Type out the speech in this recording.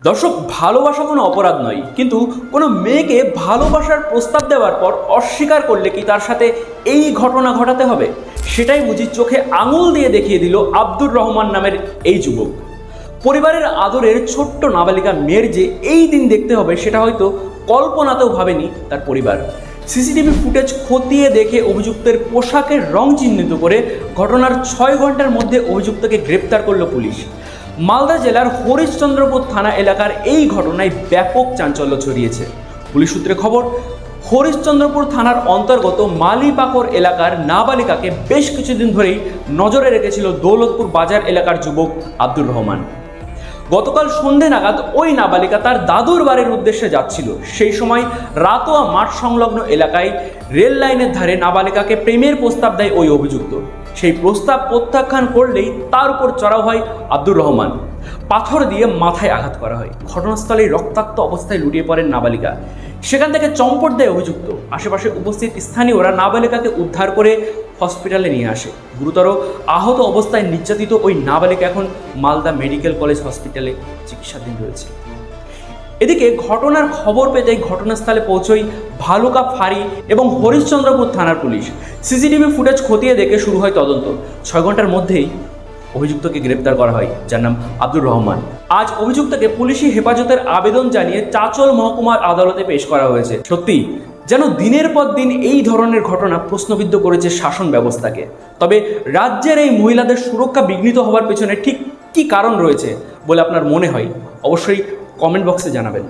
দর্শক, ভালোবাসা কোনো অপরাধ নয়, কিন্তু কোনো মেয়েকে ভালোবাসার প্রস্তাব দেওয়ার পর অস্বীকার করলে কি তার সাথে এই ঘটনা ঘটাতে হবে? সেটাই বুঝি চোখে আঙুল দিয়ে দেখিয়ে দিল আব্দুর রহমান নামের এই যুবক। পরিবারের আদরের ছোট্ট নাবালিকা মেয়ের যে এই দিন দেখতে হবে সেটা হয়তো কল্পনাতেও ভাবেনি তার পরিবার। সিসিটিভি ফুটেজ খতিয়ে দেখে অভিযুক্তের পোশাকের রং চিহ্নিত করে ঘটনার 6 ঘন্টার মধ্যে অভিযুক্তকে গ্রেপ্তার করল পুলিশ। মালদা জেলার হরিশ্চন্দ্রপুর থানা এলাকার এই ঘটনায় ব্যাপক চাঞ্চল্য ছড়িয়েছে। পুলিশ সূত্রে খবর, হরিশ্চন্দ্রপুর থানার অন্তর্গত মালিপাকর এলাকার নাবালিকাকে বেশ কিছুদিন ধরেই নজরে রেখেছিল দৌলতপুর বাজার এলাকার যুবক আব্দুর রহমান। গতকাল সন্ধে নাগাদ ওই নাবালিকা তার দাদুর বাড়ির উদ্দেশ্যে যাচ্ছিল। সেই সময় রাতোয়া মাঠ সংলগ্ন এলাকায় রেল লাইনের ধারে নাবালিকাকে প্রেমের প্রস্তাব দেয় ওই অভিযুক্ত। সেই প্রস্তাব প্রত্যাখ্যান করলেই তার উপর চড়াও হয় আব্দুর রহমান। পাথর দিয়ে মাথায় আঘাত করা হয়। ঘটনাস্থলে রক্তাক্ত অবস্থায় লুটিয়ে পড়েন নাবালিকা। সেখান থেকে চম্পট দেয় অভিযুক্ত। আশেপাশে উপস্থিত স্থানীয়রা নাবালিকাকে উদ্ধার করে হসপিটালে নিয়ে আসে। গুরুতর আহত অবস্থায় নির্যাতিত ওই নাবালিকা এখন মালদা মেডিকেল কলেজ হসপিটালে চিকিৎসাধীন রয়েছে। এদিকে ঘটনার খবর পেতে ঘটনাস্থলে পৌঁছয় ভালুকা ফাঁড়ি এবং হরিশ্চন্দ্রপুর থানার পুলিশ। সিসিটিভি ফুটেজ খতিয়ে দেখে শুরু হয় তদন্ত। 6 ঘন্টার মধ্যেই অভিযুক্তকে গ্রেপ্তার করা হয়, যার নাম আব্দুর রহমান। আজ অভিযুক্তকে পুলিশি হেফাজতের আবেদন জানিয়ে চাঁচল মহকুমার আদালতে পেশ করা হয়েছে। সত্যি যেন দিনের পর দিন এই ধরনের ঘটনা প্রশ্নবিদ্ধ করেছে শাসন ব্যবস্থাকে। তবে রাজ্যের এই মহিলাদের সুরক্ষা বিঘ্নিত হওয়ার পেছনে ঠিক কী কারণ রয়েছে বলে আপনার মনে হয়? অবশ্যই কমেন্ট বক্সে জানাবেন।